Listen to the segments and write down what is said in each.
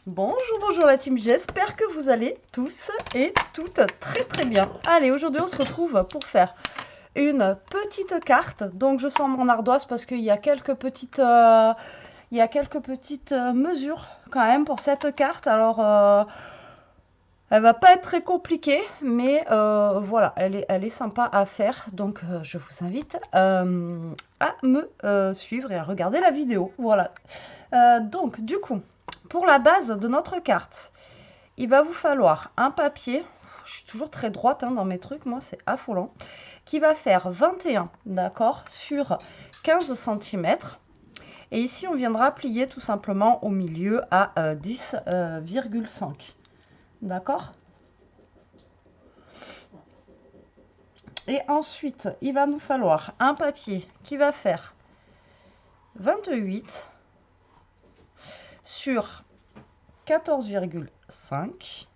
Bonjour, bonjour la team, j'espère que vous allez tous et toutes très très bien. Allez, aujourd'hui on se retrouve pour faire une petite carte. Donc je sors mon ardoise parce qu'il y a quelques petites, mesures quand même pour cette carte. Alors elle va pas être très compliquée, mais voilà, elle est sympa à faire. Donc je vous invite à me suivre et à regarder la vidéo. Voilà. Donc du coup, pour la base de notre carte, il va vous falloir un papier. Je suis toujours très droite dans mes trucs, moi c'est affolant. Qui va faire 21, d'accord, sur 15 cm. Et ici, on viendra plier tout simplement au milieu à 10,5. D'accord? Et ensuite, il va nous falloir un papier qui va faire 28 sur 14,5.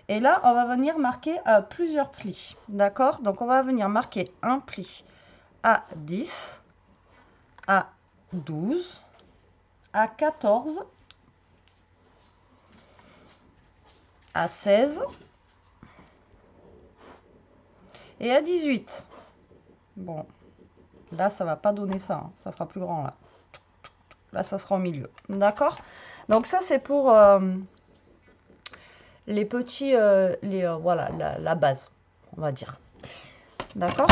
Et là, on va venir marquer plusieurs plis. D'accord? Donc, on va venir marquer un pli à 10, à 12, à 14, à 16 et à 18. Bon, là, ça va pas donner ça. Ça fera plus grand là. Là, ça sera au milieu. D'accord? Donc, ça, c'est pour les petits, voilà, la base, on va dire. D'accord?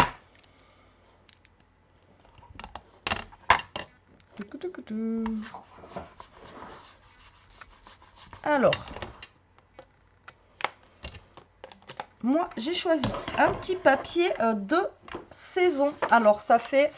Alors, moi, j'ai choisi un petit papier de saison. Alors, c'est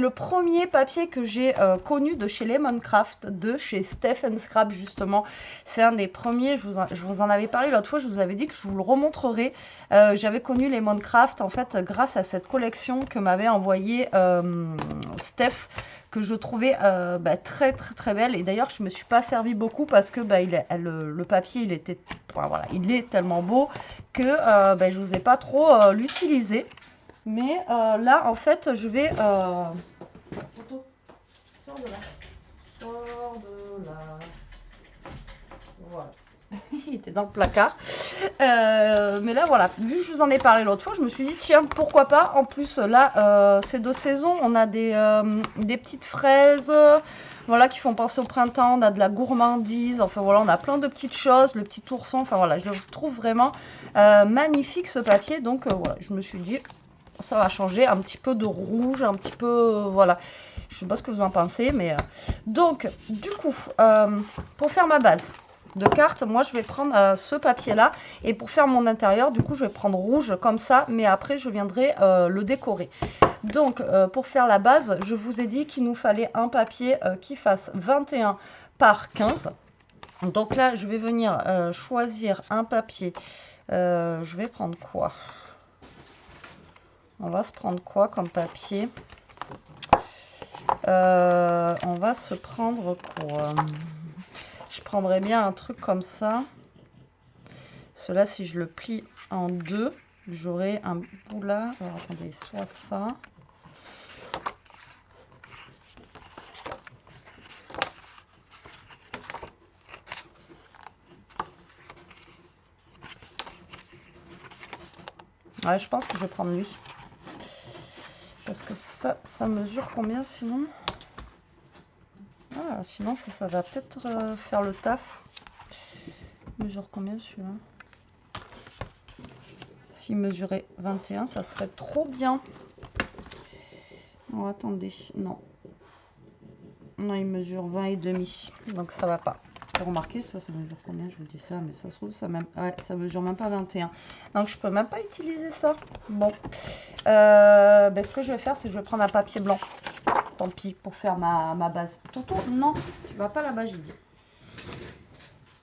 le premier papier que j'ai connu de chez Lemoncraft, de chez Steph & Scrap, justement. C'est un des premiers, je vous en avais parlé l'autre fois, je vous avais dit que je vous le remontrerai. J'avais connu Lemoncraft, en fait, grâce à cette collection que m'avait envoyée Steph, que je trouvais très très très belle. Et d'ailleurs, je me suis pas servi beaucoup parce que le papier, il était, voilà, il est tellement beau que je vous ai pas trop l'utilisé. Mais là, en fait, je vais... Sors de là. Sors de là. Voilà. Il était dans le placard. Mais là, voilà. Vu que je vous en ai parlé l'autre fois, je me suis dit, tiens, pourquoi pas. En plus, là, c'est de saison. On a des petites fraises... voilà, qui font penser au printemps. On a de la gourmandise. Enfin, voilà, on a plein de petites choses. Le petit ourson. Enfin, voilà, je trouve vraiment magnifique ce papier. Donc, voilà, je me suis dit... ça va changer un petit peu de rouge, un petit peu, voilà. Je sais pas ce que vous en pensez, mais... Donc, du coup, pour faire ma base de carte, moi, je vais prendre ce papier-là. Et pour faire mon intérieur, du coup, je vais prendre rouge comme ça. Mais après, je viendrai le décorer. Donc, pour faire la base, je vous ai dit qu'il nous fallait un papier qui fasse 21 par 15. Donc là, je vais venir choisir un papier. Je vais prendre quoi ? On va se prendre quoi comme papier? On va se prendre quoi? Je prendrais bien un truc comme ça. Cela, si je le plie en deux, j'aurai un bout là. Alors, attendez, soit ça. Ouais, je pense que je vais prendre lui. Parce que ça mesure combien sinon? Ah, sinon ça va peut-être faire le taf. Mesure combien celui-là? S'il mesurait 21, ça serait trop bien. Oh, attendez, non. Non, il mesure 20 et demi. Donc ça va pas. Remarquez, ça mesure combien? Je vous dis ça, mais ça se trouve, ça mesure même pas 21. Donc je peux même pas utiliser ça. Bon. Ce que je vais faire, c'est que je vais prendre un papier blanc. Tant pis, pour faire ma base. Toto, non, tu vas pas là-bas, j'ai dit.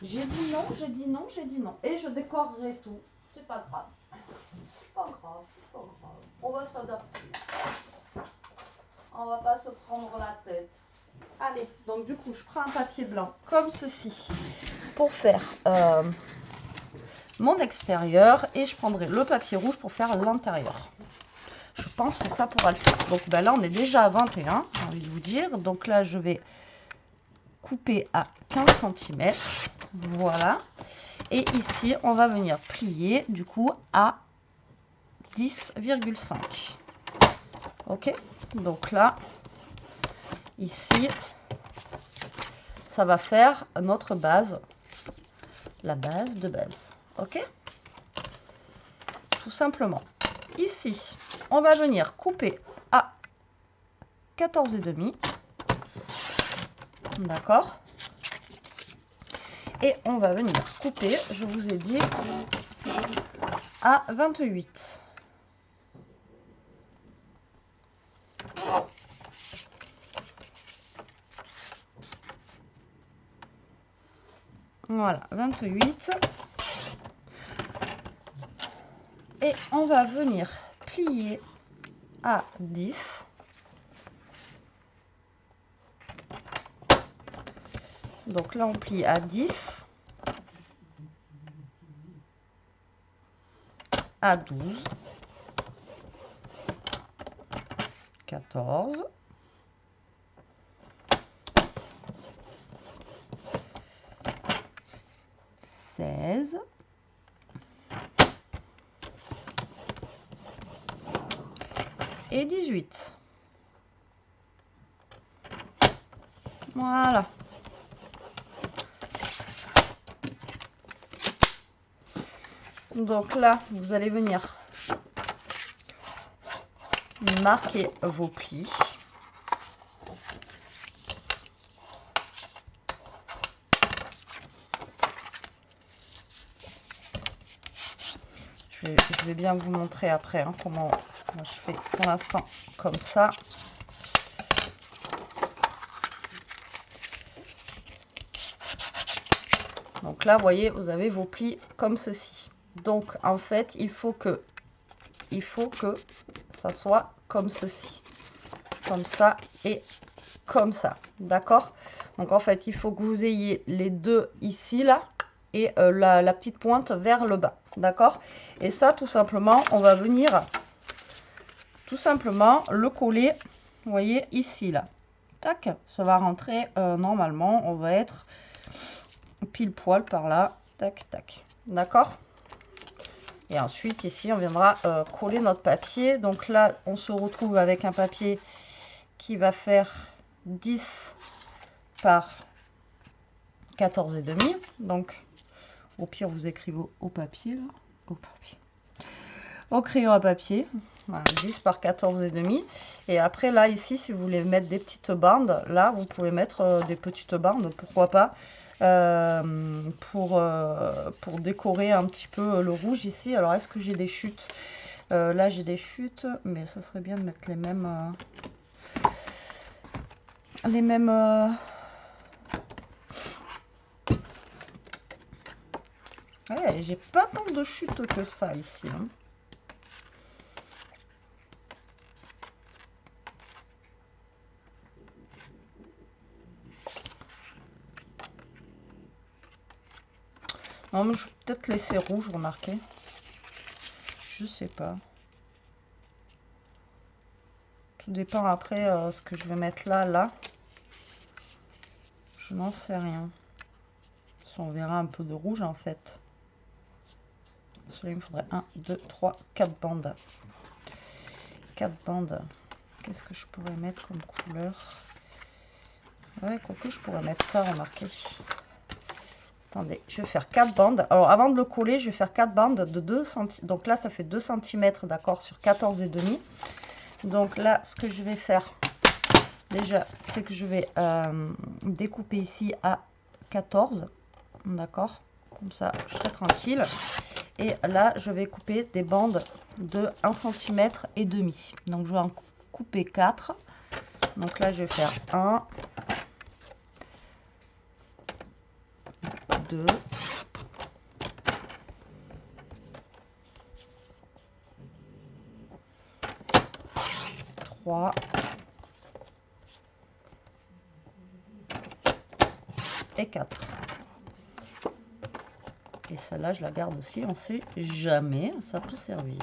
J'ai dit non, j'ai dit non, j'ai dit non. Et je décorerai tout. C'est pas grave. C'est pas grave, c'est pas grave. On va s'adapter. On va pas se prendre la tête. Allez, donc du coup, je prends un papier blanc comme ceci pour faire mon extérieur. Et je prendrai le papier rouge pour faire l'intérieur. Je pense que ça pourra le faire. Donc là, on est déjà à 21, j'ai envie de vous dire. Donc là, je vais couper à 15 cm. Voilà. Et ici, on va venir plier du coup à 10,5. Ok, donc là, ici, ça va faire notre base, la base de base. Ok, tout simplement. Ici, on va venir couper à 14,5. D'accord. Et on va venir couper, je vous ai dit, à 28. Voilà, 28. Et on va venir plier à 10. Donc là, on plie à 10, à 12, 14, 16, et 18. Voilà. Donc là, vous allez venir marquer vos plis. Je vais bien vous montrer après hein, comment moi je fais pour l'instant comme ça. Donc là, vous voyez, vous avez vos plis comme ceci. Donc en fait, il faut que ça soit comme ceci. Comme ça et comme ça. D'accord? Donc en fait, il faut que vous ayez les deux ici, là, et la petite pointe vers le bas. D'accord? Et ça, tout simplement, on va venir tout simplement le coller, vous voyez, ici, là. Tac, ça va rentrer normalement, on va être pile poil par là. Tac, tac. D'accord? Et ensuite, ici, on viendra coller notre papier. Donc là, on se retrouve avec un papier qui va faire 10 par 14,5. Donc, au pire, vous écrivez au papier, là. Au papier. Au crayon à papier. Voilà, 10 par 14,5. Et après, là, ici, si vous voulez mettre des petites bandes, là, vous pouvez mettre des petites bandes, pourquoi pas. Pour décorer un petit peu le rouge ici. Alors, est-ce que j'ai des chutes? Là, j'ai des chutes, mais ça serait bien de mettre les mêmes... Ouais, j'ai pas tant de chutes que ça ici. Hein. Non, mais je vais peut-être laisser rouge, remarquez. Je sais pas. Tout dépend après ce que je vais mettre là. Je n'en sais rien. On verra un peu de rouge en fait. Celui-là, il me faudrait 1, 2, 3, 4 bandes. 4 bandes. Qu'est-ce que je pourrais mettre comme couleur? Ouais, quoique je pourrais mettre ça, remarquez. Attendez, je vais faire 4 bandes. Alors, avant de le coller, je vais faire 4 bandes de 2 cm. Donc là, ça fait 2 cm, d'accord, sur 14,5. Donc là, ce que je vais faire, déjà, c'est que je vais découper ici à 14. D'accord? Comme ça, je serai tranquille. Et là, je vais couper des bandes de 1,5 cm. Donc, je vais en couper 4. Donc là, je vais faire 1, 2, 3, et 4. Et celle-là, je la garde aussi, on ne sait jamais, ça peut servir.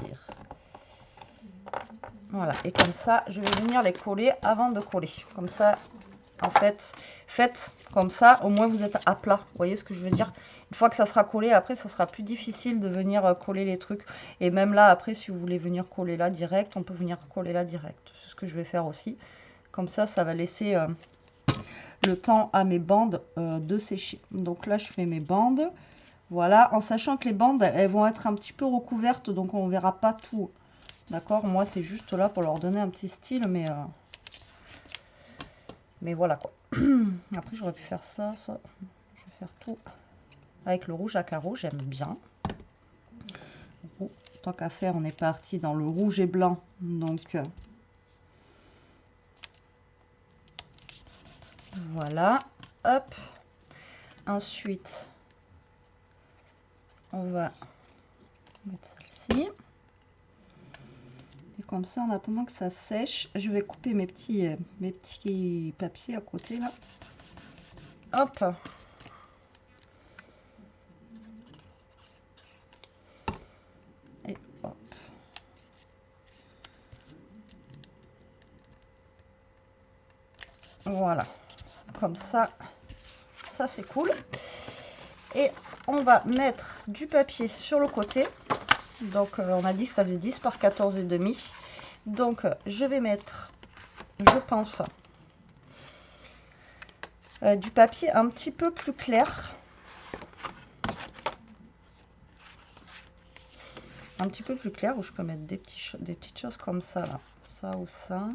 Voilà, et comme ça, je vais venir les coller avant de coller. Comme ça, en fait, faites comme ça, au moins vous êtes à plat. Vous voyez ce que je veux dire? Une fois que ça sera collé, après, ça sera plus difficile de venir coller les trucs. Et même là, après, si vous voulez venir coller là direct, on peut venir coller là direct. C'est ce que je vais faire aussi. Comme ça va laisser le temps à mes bandes de sécher. Donc là, je fais mes bandes. Voilà, en sachant que les bandes, elles vont être un petit peu recouvertes, donc on verra pas tout. D'accord? Moi, c'est juste là pour leur donner un petit style, mais voilà quoi. Après, j'aurais pu faire ça. Je vais faire tout avec le rouge à carreaux, j'aime bien. Tant qu'à faire, on est parti dans le rouge et blanc. Donc, voilà. Hop. Ensuite, on va mettre celle-ci. Et comme ça, en attendant que ça sèche, je vais couper mes petits papiers à côté là. Hop. Et hop. Voilà. Comme ça c'est cool. Et on va mettre du papier sur le côté. Donc on a dit que ça faisait 10 par 14,5. Donc je vais mettre, je pense, du papier un petit peu plus clair. Un petit peu plus clair, où je peux mettre des petites choses comme ça là. Ça ou ça.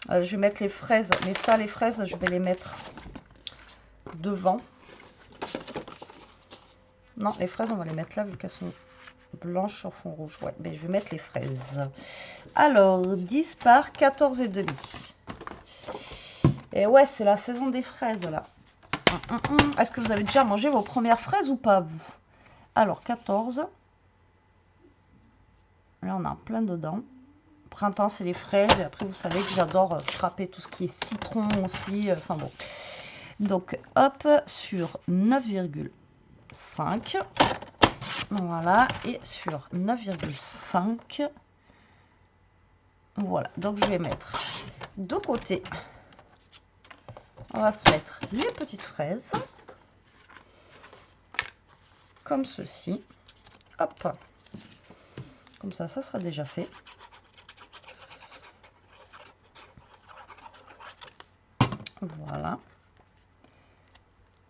Je vais mettre les fraises, mais ça, les fraises, je vais les mettre devant. Non, les fraises, on va les mettre là, vu qu'elles sont blanches sur fond rouge. Ouais, mais je vais mettre les fraises. Alors, 10 par 14,5. Et ouais, c'est la saison des fraises, là. Est-ce que vous avez déjà mangé vos premières fraises ou pas, vous? Alors, 14. Là, on a plein dedans. Printemps, c'est les fraises. Et après, vous savez que j'adore scraper tout ce qui est citron aussi. Enfin bon. Donc, hop, sur 9,5. Voilà. Et sur 9,5. Voilà. Donc, je vais mettre de côté. On va se mettre les petites fraises. Comme ceci. Hop. Comme ça sera déjà fait. Voilà.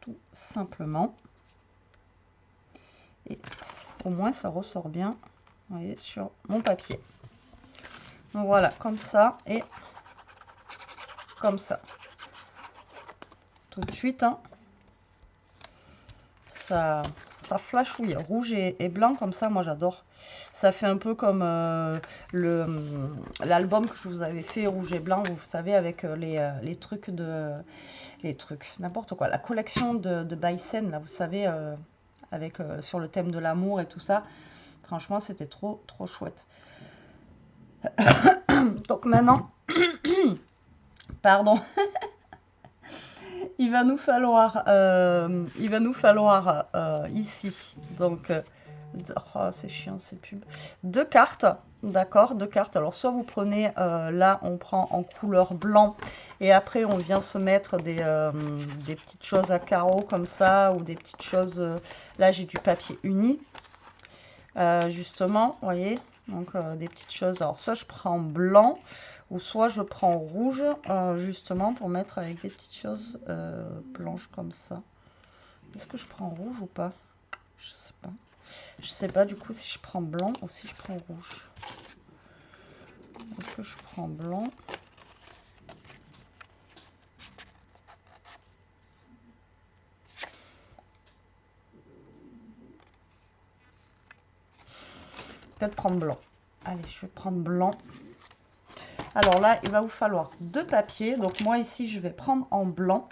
Tout simplement. Et au moins, ça ressort bien, vous voyez, sur mon papier. Donc voilà, comme ça et comme ça. Tout de suite, hein, ça flashouille. Rouge et blanc, comme ça, moi j'adore. Ça fait un peu comme l'album que je vous avais fait, rouge et blanc, vous savez, avec les trucs n'importe quoi. La collection de Baizen, là, vous savez, avec sur le thème de l'amour et tout ça. Franchement, c'était trop chouette. Donc maintenant, pardon, il va nous falloir ici, donc, oh, c'est chiant ces pubs, 2 cartes, d'accord, 2 cartes. Alors soit vous prenez, là on prend en couleur blanc et après on vient se mettre des petites choses à carreaux comme ça, ou des petites choses, là j'ai du papier uni, justement, vous voyez, donc des petites choses. Alors soit je prends blanc ou soit je prends rouge, justement pour mettre avec des petites choses blanches comme ça. Est-ce que je prends rouge ou pas? Je sais pas. Je sais pas du coup si je prends blanc ou si je prends rouge. Est-ce que je prends blanc? Peut-être prendre blanc. Allez, je vais prendre blanc. Alors là, il va vous falloir 2 papiers. Donc moi ici, je vais prendre en blanc.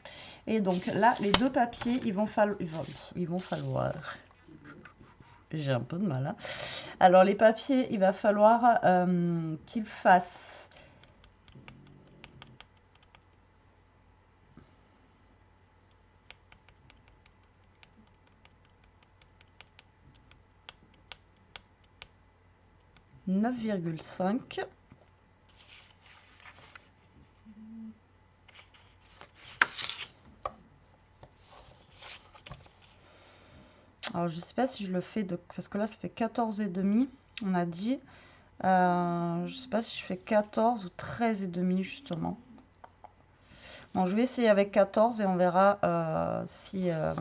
Et donc là, les 2 papiers, ils vont falloir... J'ai un peu de mal. Hein. Alors les papiers, il va falloir qu'ils fassent... 9,5. Alors, je sais pas si je le fais de... Parce que là, ça fait 14,5, on a dit. Je sais pas si je fais 14 ou 13,5, justement. Bon, je vais essayer avec 14 et on verra si... Ah,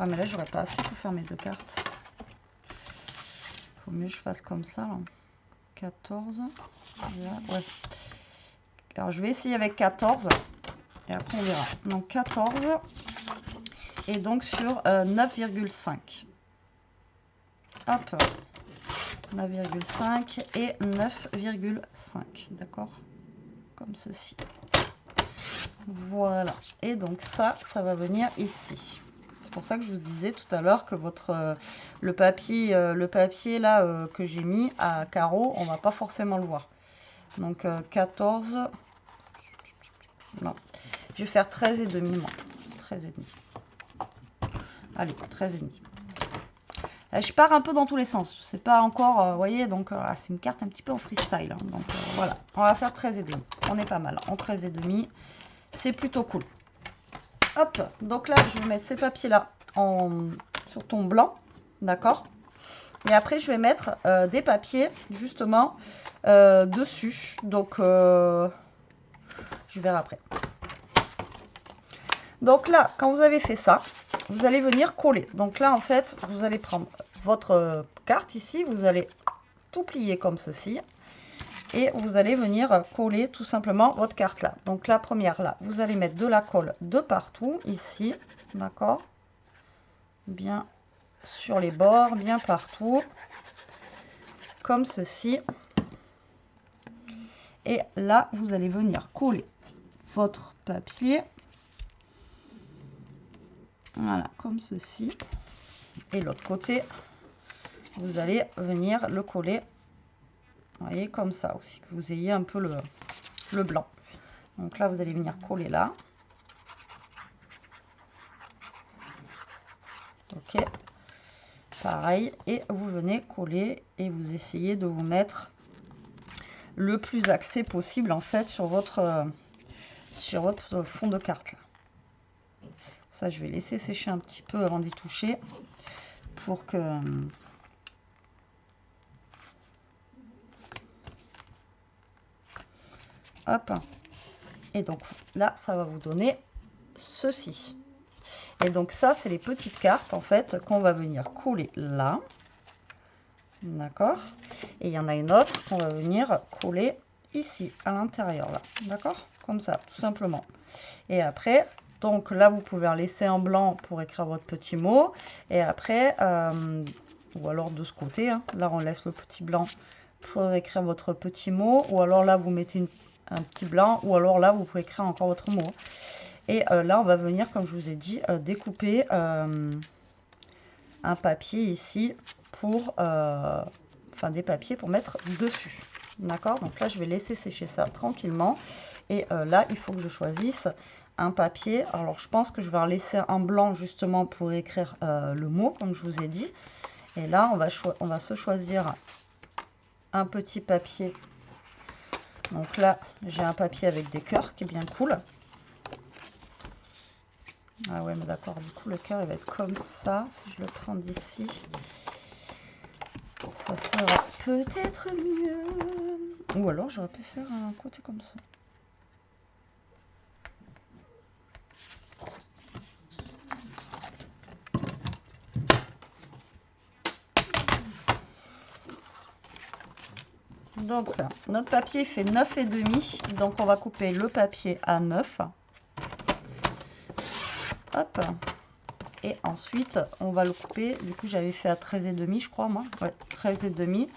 mais là, j'aurais pas assez pour faire mes deux cartes. Faut mieux que je fasse comme ça, là. 14. Là, ouais. Alors, je vais essayer avec 14. Et après, on verra. Donc, 14... Et donc sur 9,5. Hop. 9,5 et 9,5. D'accord? Comme ceci. Voilà. Et donc ça va venir ici. C'est pour ça que je vous disais tout à l'heure que le papier là que j'ai mis à carreaux, on va pas forcément le voir. Donc 14. Non. Je vais faire 13,5 moi. 13,5. Allez, 13,5. Je pars un peu dans tous les sens. C'est pas encore, vous voyez, donc c'est une carte un petit peu en freestyle. Hein, donc voilà, on va faire 13,5. On est pas mal. En 13,5, c'est plutôt cool. Hop, donc là, je vais mettre ces papiers-là sur ton blanc. D'accord? Et après, je vais mettre des papiers, justement, dessus. Donc, je verrai après. Donc là, quand vous avez fait ça, vous allez venir coller. Donc là, en fait, vous allez prendre votre carte ici, vous allez tout plier comme ceci. Et vous allez venir coller tout simplement votre carte là. Donc la première là, vous allez mettre de la colle de partout, ici, d'accord? Bien sur les bords, bien partout. Comme ceci. Et là, vous allez venir coller votre papier. Voilà, comme ceci. Et l'autre côté, vous allez venir le coller, vous voyez, comme ça aussi, que vous ayez un peu le blanc. Donc là, vous allez venir coller là. Ok. Pareil. Et vous venez coller et vous essayez de vous mettre le plus axé possible, en fait, sur votre fond de carte. Là. Ça, je vais laisser sécher un petit peu avant d'y toucher pour que... Hop. Et donc là, ça va vous donner ceci. Et donc ça, c'est les petites cartes, en fait, qu'on va venir coller là. D'accord? Et il y en a une autre qu'on va venir coller ici, à l'intérieur, là. D'accord? Comme ça, tout simplement. Et après... Donc là, vous pouvez en laisser en blanc pour écrire votre petit mot. Et après, ou alors de ce côté, hein, là on laisse le petit blanc pour écrire votre petit mot. Ou alors là, vous mettez un petit blanc. Ou alors là, vous pouvez écrire encore votre mot. Et là, on va venir, comme je vous ai dit, découper un papier ici pour... enfin, des papiers pour mettre dessus. D'accord? Donc là, je vais laisser sécher ça tranquillement. Et là, il faut que je choisisse... un papier. Alors, je pense que je vais en laisser un blanc justement pour écrire le mot, comme je vous ai dit. Et là, on va se choisir un petit papier. Donc là, j'ai un papier avec des cœurs qui est bien cool. Ah ouais, mais d'accord, du coup, le cœur, il va être comme ça. Si je le prends d'ici, ça sera peut-être mieux. Ou alors, j'aurais pu faire un côté comme ça. Donc là, notre papier fait 9,5. Donc on va couper le papier à 9. Hop. Et ensuite, on va le couper. Du coup, j'avais fait à 13,5, je crois, moi. Ouais, 13,5.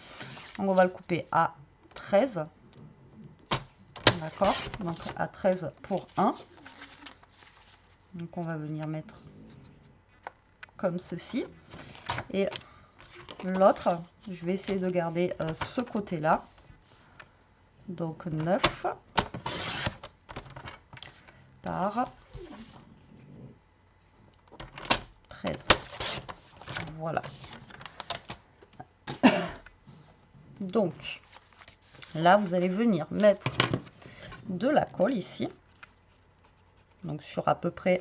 Donc on va le couper à 13. D'accord? Donc à 13 pour 1. Donc on va venir mettre comme ceci. Et l'autre, je vais essayer de garder ce côté-là. Donc 9 par 13. Voilà. Donc, là, vous allez venir mettre de la colle ici. Donc, sur à peu près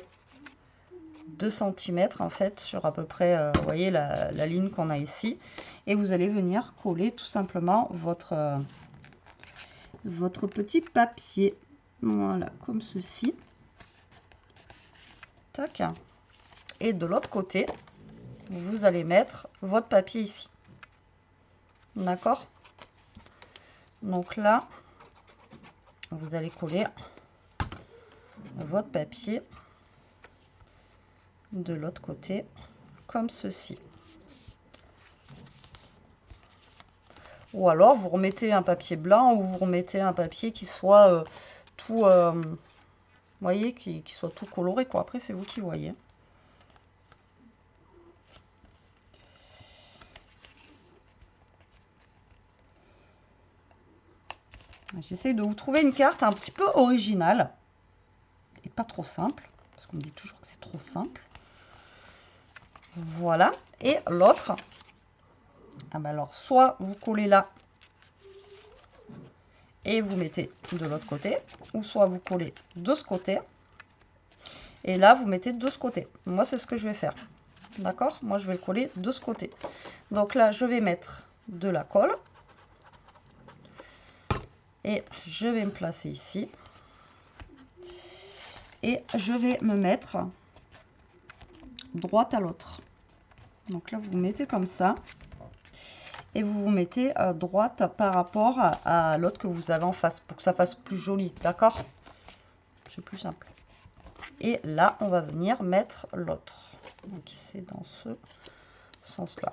2 cm, en fait, sur à peu près, vous voyez, la ligne qu'on a ici. Et vous allez venir coller tout simplement votre petit papier. Voilà, comme ceci. Tac. Et de l'autre côté, vous allez mettre votre papier ici. D'accord? Donc là, vous allez coller votre papier de l'autre côté, comme ceci. Ou alors, vous remettez un papier blanc ou vous remettez un papier qui soit tout, vous voyez, qui soit tout coloré, quoi. Après, c'est vous qui voyez. J'essaie de vous trouver une carte un petit peu originale et pas trop simple, parce qu'on me dit toujours que c'est trop simple. Voilà. Et l'autre, ah ben alors, soit vous collez là et vous mettez de l'autre côté, ou soit vous collez de ce côté et là vous mettez de ce côté. Moi, c'est ce que je vais faire. D'accord? Moi, je vais le coller de ce côté. Donc là, je vais mettre de la colle. Et je vais me placer ici. Et je vais me mettre droite à l'autre. Donc là, vous vous mettez comme ça. Et vous vous mettez droite par rapport à l'autre que vous avez en face. Pour que ça fasse plus joli. D'accord? C'est plus simple. Et là, on va venir mettre l'autre. Donc c'est dans ce sens-là.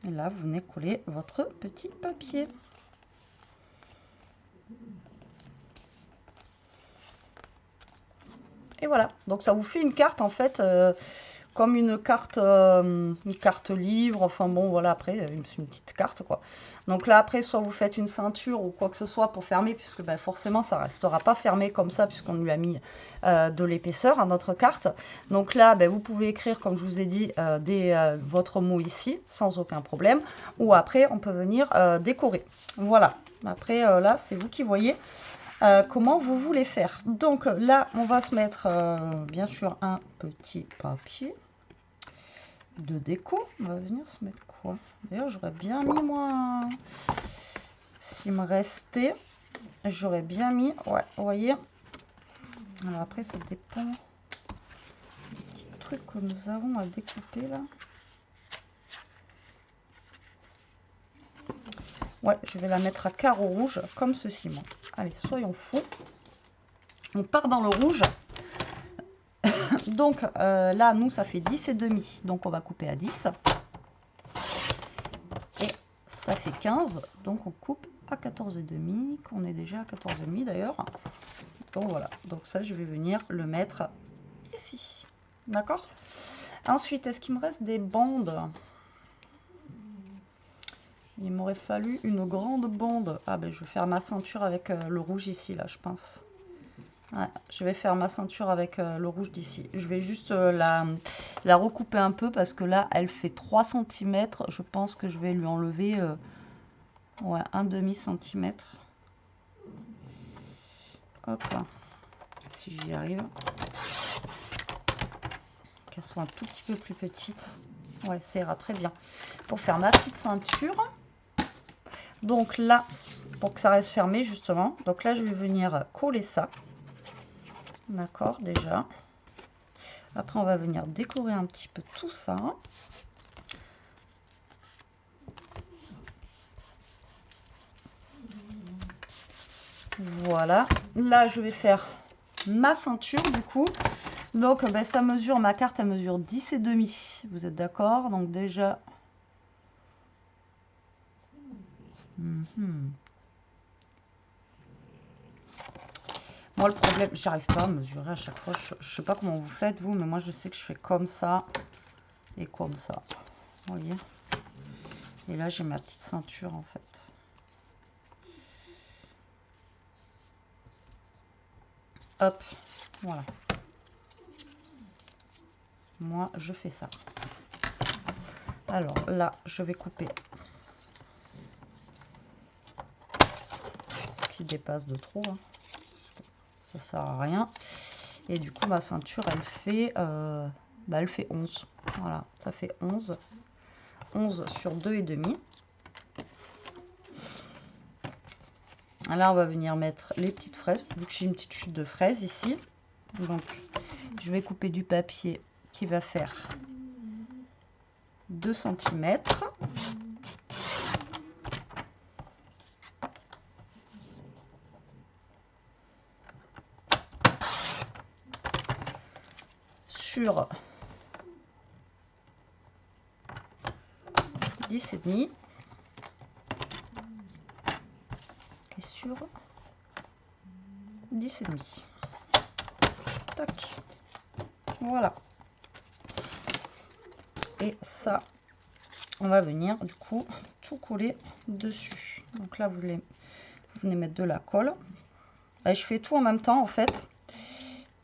Et là, vous venez coller votre petit papier. Et voilà, donc ça vous fait une carte en fait, comme une carte livre, enfin bon voilà, après c'est une petite carte quoi. Donc là après, soit vous faites une ceinture ou quoi que ce soit pour fermer, puisque ben, forcément ça restera pas fermé comme ça, puisqu'on lui a mis de l'épaisseur à notre carte. Donc là, ben, vous pouvez écrire, comme je vous ai dit, votre mot ici, sans aucun problème. Ou après, on peut venir décorer. Voilà, après là, c'est vous qui voyez. Comment vous voulez faire. Donc là, on va se mettre bien sûr un petit papier de déco. On va venir se mettre quoi? D'ailleurs, j'aurais bien mis moi, s'il me restait, j'aurais bien mis, ouais, vous voyez. Alors après, ça dépend des petits trucs que nous avons à découper là. Ouais, je vais la mettre à carreaux rouges comme ceci, moi. Allez, soyons fous. On part dans le rouge. Donc là, nous, ça fait 10 et demi. Donc, on va couper à 10. Et ça fait 15. Donc, on coupe à 14 et demi. Qu'on est déjà à 14 et demi d'ailleurs. Donc, voilà. Donc, ça, je vais venir le mettre ici. D'accord? Ensuite, est-ce qu'il me reste des bandes? Il m'aurait fallu une grande bande. Ah, ben, je vais faire ma ceinture avec le rouge ici, là, je pense. Ouais, je vais faire ma ceinture avec le rouge d'ici. Je vais juste la recouper un peu parce que là, elle fait 3 cm. Je pense que je vais lui enlever ouais, un demi-centimètre. Hop, si j'y arrive. Qu'elle soit un tout petit peu plus petite. Ouais, ça ira très bien. Pour faire ma petite ceinture. Donc là, pour que ça reste fermé justement. Donc là, je vais venir coller ça. D'accord, déjà. Après, on va venir décorer un petit peu tout ça. Voilà. Là, je vais faire ma ceinture, du coup. Donc, ben, ça mesure, ma carte, elle mesure 10 et demi. Vous êtes d'accord? Donc, déjà... Moi, le problème, j'arrive pas à mesurer à chaque fois. Je sais pas comment vous faites, vous, mais moi, je sais que je fais comme ça et comme ça. Vous voyez? Et là, j'ai ma petite ceinture, en fait. Hop, voilà. Moi, je fais ça. Alors là, je vais couper ce qui dépasse de trop. Hein. Ça sert à rien. Et du coup, ma ceinture, elle fait 11. Voilà, ça fait 11. 11 sur 2,5. Là, on va venir mettre les petites fraises, vu que j'ai une petite chute de fraises ici. Donc, je vais couper du papier qui va faire 2 cm. Sur 10,5. Et sur 10,5. Tac. Voilà. Et ça, on va venir du coup tout coller dessus. Donc là, vous venez mettre de la colle. Et je fais tout en même temps en fait.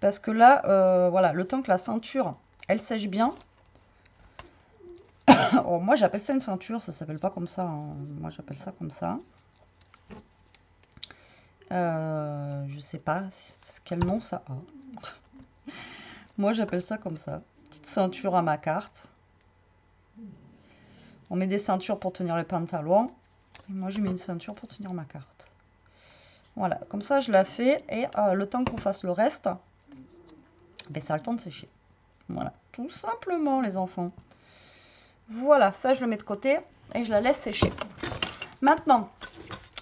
Parce que là, voilà, le temps que la ceinture, elle sèche bien. Oh, moi, j'appelle ça une ceinture. Ça s'appelle pas comme ça. Hein. Moi, j'appelle ça comme ça. Je sais pas quel nom ça a. Moi, j'appelle ça comme ça. Petite ceinture à ma carte. On met des ceintures pour tenir les pantalons. Et moi, j'ai mis une ceinture pour tenir ma carte. Voilà, comme ça, je la fais. Et le temps qu'on fasse le reste, ben, ça a le temps de sécher. Voilà, tout simplement, les enfants. Voilà, ça, je le mets de côté et je la laisse sécher. Maintenant,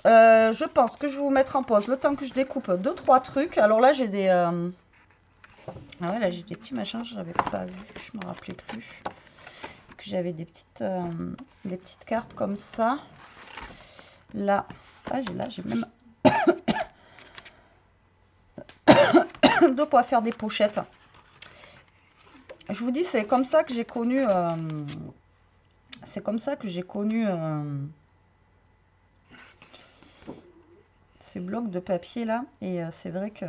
je pense que je vais vous mettre en pause le temps que je découpe 2-3 trucs. Alors là, j'ai des... Ah ouais, là, j'ai des petits machins, je n'avais pas vu, je me rappelais plus. Que j'avais des petites cartes comme ça. Là, j'ai même de quoi faire des pochettes. Je vous dis, c'est comme ça que j'ai connu... ces blocs de papier là. Et c'est vrai que...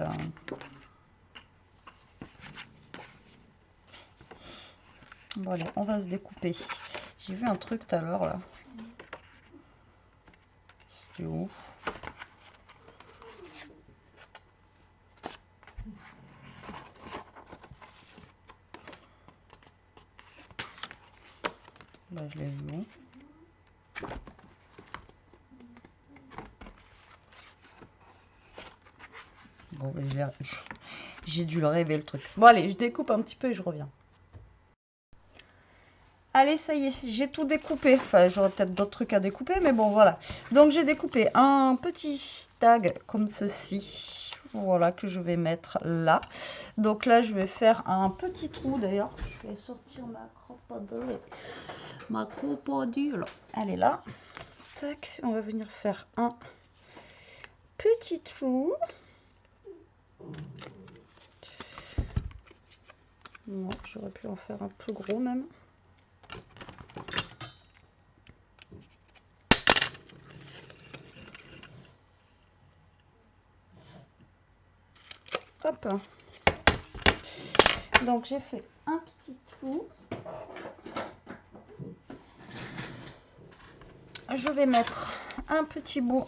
Bon allez, on va se découper. J'ai vu un truc tout à l'heure là. C'était où? Bah, je l'ai vu. Bon, bah, j'ai dû le rêver le truc. Bon allez, je découpe un petit peu et je reviens. Allez, ça y est, j'ai tout découpé. Enfin, j'aurais peut-être d'autres trucs à découper, mais bon, voilà. Donc, j'ai découpé un petit tag comme ceci. Voilà, que je vais mettre là. Donc là, je vais faire un petit trou. D'ailleurs, je vais sortir ma crocodile. Ma crocodile. Elle est là. Tac, on va venir faire un petit trou. Bon, j'aurais pu en faire un plus gros même. Hop. Donc j'ai fait un petit trou. Je vais mettre un petit bout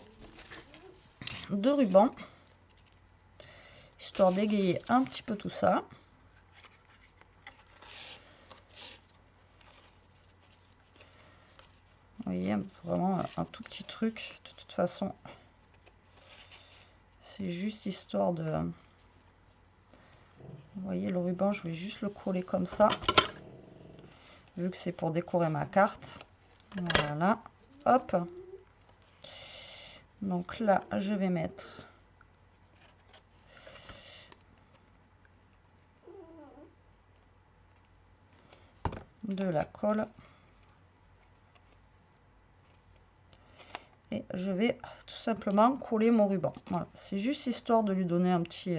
de ruban, histoire d'égayer un petit peu tout ça. Vous voyez, vraiment un tout petit truc. De toute façon, c'est juste histoire de... Vous voyez, le ruban, je vais juste le coller comme ça, vu que c'est pour décorer ma carte. Voilà, hop. Donc là, je vais mettre de la colle. et je vais tout simplement coller mon ruban. Voilà, c'est juste histoire de lui donner un petit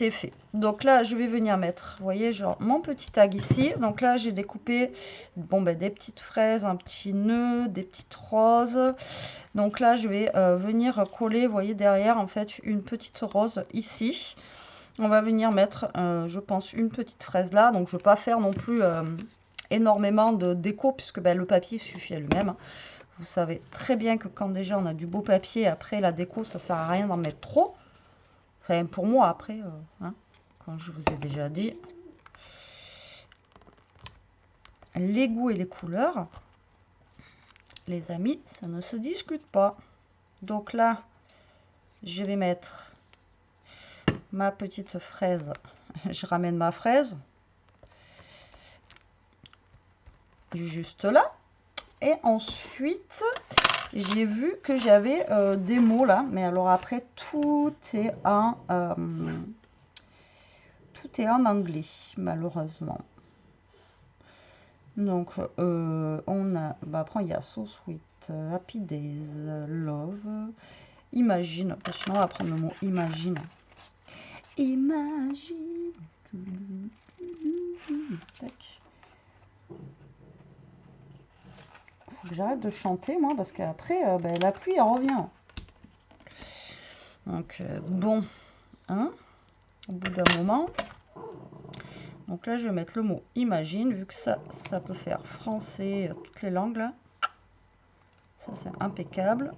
effet. Donc là, je vais venir mettre, vous voyez, genre mon petit tag ici. Donc là, j'ai découpé bon, ben, des petites fraises, un petit nœud, des petites roses. Donc là, je vais venir coller, vous voyez, derrière, en fait, une petite rose ici. On va venir mettre, je pense, une petite fraise là. Donc, je ne vais pas faire non plus énormément de déco, puisque ben, le papier suffit à lui-même. Vous savez très bien que quand déjà on a du beau papier, après la déco, ça sert à rien d'en mettre trop. Enfin, pour moi, après, hein, comme je vous ai déjà dit, les goûts et les couleurs, les amis, ça ne se discute pas. Donc là, je vais mettre ma petite fraise. Je ramène ma fraise juste là. Et ensuite, j'ai vu que j'avais des mots là. Mais alors après, tout est en anglais, malheureusement. Donc, on a... Bah, après, il y a So Sweet, Happy Days, Love, Imagine. Sinon, on va prendre le mot Imagine. Imagine. Tac. Faut que j'arrête de chanter, moi, parce qu'après, bah, la pluie, elle revient. Donc, bon, hein, au bout d'un moment. Donc là, je vais mettre le mot imagine, vu que ça peut faire français, toutes les langues, là. Ça, c'est impeccable.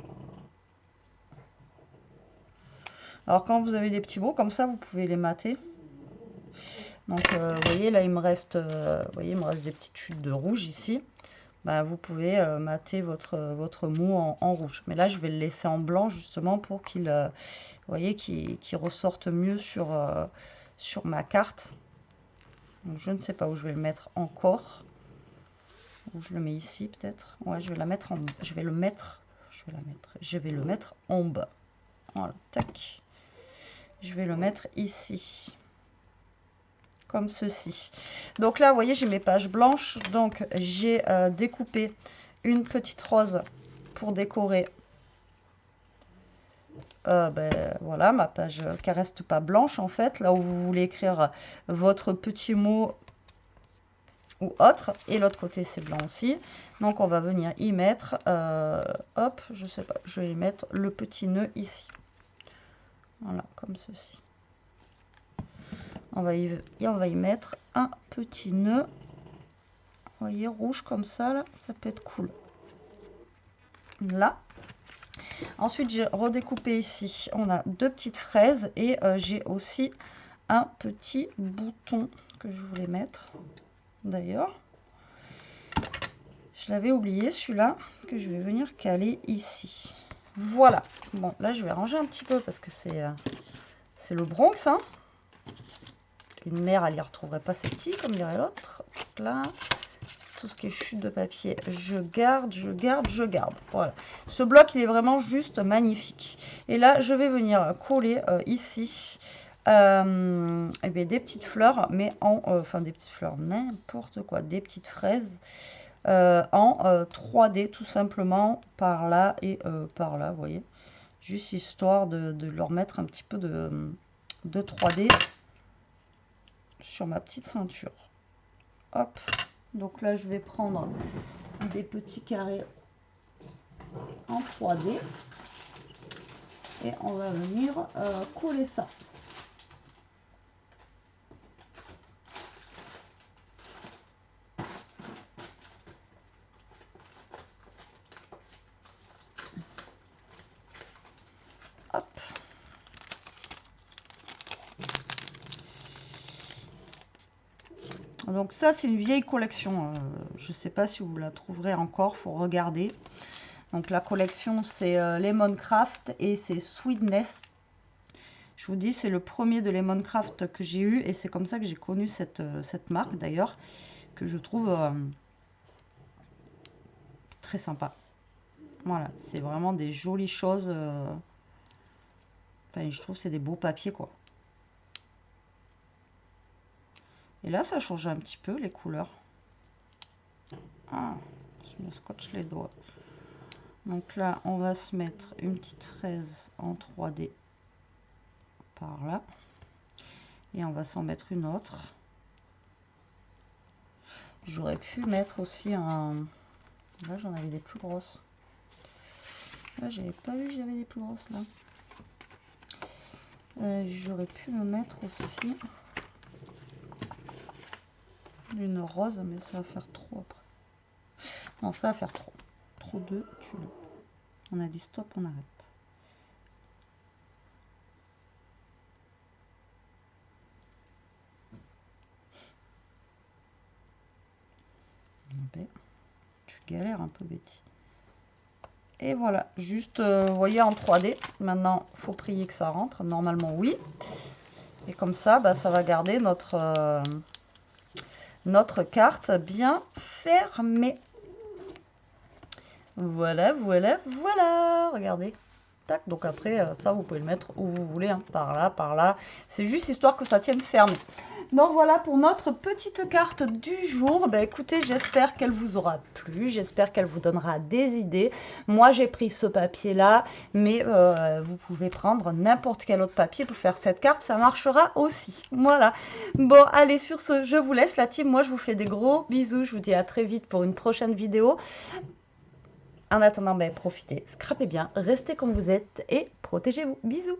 Alors, quand vous avez des petits mots comme ça, vous pouvez les mater. Donc, vous voyez, là, il me reste des petites chutes de rouge ici. Bah, vous pouvez mater votre mot en rouge. Mais là, je vais le laisser en blanc, justement, pour qu'il ressorte mieux sur ma carte. Donc, je ne sais pas où je vais le mettre encore. Ou je le mets ici, peut-être. Ouais, je vais le mettre en bas. Voilà, tac. Je vais le mettre ici. Comme ceci. Donc là, vous voyez, j'ai mes pages blanches. Donc, j'ai découpé une petite rose pour décorer. Ben, voilà, ma page qui reste pas blanche, en fait. Là où vous voulez écrire votre petit mot ou autre. Et l'autre côté, c'est blanc aussi. Donc, on va venir y mettre, hop, je sais pas, je vais y mettre le petit nœud ici. Voilà, comme ceci. On va y mettre un petit nœud. Vous voyez, rouge comme ça, là, ça peut être cool. Là. Ensuite, j'ai redécoupé ici. On a deux petites fraises et j'ai aussi un petit bouton que je voulais mettre. D'ailleurs, je l'avais oublié, celui-là, que je vais venir caler ici. Voilà. Bon, là, je vais ranger un petit peu parce que c'est le Bronx, hein. Une mère, elle n'y retrouverait pas ses petits, comme dirait l'autre. Là, tout ce qui est chute de papier, je garde. Voilà. Ce bloc, il est vraiment juste magnifique. Et là, je vais venir coller ici eh bien, des petites fleurs, mais enfin des petites fleurs, n'importe quoi, des petites fraises en 3D, tout simplement, par là et par là, vous voyez. Juste histoire de leur mettre un petit peu de 3D sur ma petite ceinture. Hop. Donc là, je vais prendre des petits carrés en 3D et on va venir coller ça. Hop. Donc ça, c'est une vieille collection. Je ne sais pas si vous la trouverez encore, faut regarder. Donc la collection, c'est Lemoncraft et c'est Sweetness. Je vous dis, c'est le premier de Lemoncraft que j'ai eu et c'est comme ça que j'ai connu cette marque d'ailleurs, que je trouve très sympa. Voilà, c'est vraiment des jolies choses. Enfin, je trouve que c'est des beaux papiers, quoi. Et là, ça change un petit peu les couleurs. Ah, je me scotche les doigts. Donc là, on va se mettre une petite fraise en 3D par là. Et on va s'en mettre une autre. J'aurais pu mettre aussi un... Là, j'en avais des plus grosses. Là, j'avais pas vu que j'avais des plus grosses là. J'aurais pu me mettre aussi une rose, mais ça va faire trop après. Non, ça va faire trop. Trop de tulle. On a dit stop, on arrête. Ben, tu galères un peu, Betty. Et voilà, juste, vous voyez, en 3D. Maintenant, il faut prier que ça rentre. Normalement, oui. Et comme ça, bah, ça va garder notre carte bien fermée. Voilà, voilà, voilà. Regardez. Tac. Donc après, ça, vous pouvez le mettre où vous voulez. Hein. Par là, par là. C'est juste histoire que ça tienne fermé. Donc voilà pour notre petite carte du jour. Ben, écoutez, j'espère qu'elle vous aura plu. J'espère qu'elle vous donnera des idées. Moi, j'ai pris ce papier-là. Mais vous pouvez prendre n'importe quel autre papier pour faire cette carte. Ça marchera aussi. Voilà. Bon, allez, sur ce, je vous laisse la team. Moi, je vous fais des gros bisous. Je vous dis à très vite pour une prochaine vidéo. En attendant, ben, profitez, scrapez bien, restez comme vous êtes et protégez-vous. Bisous.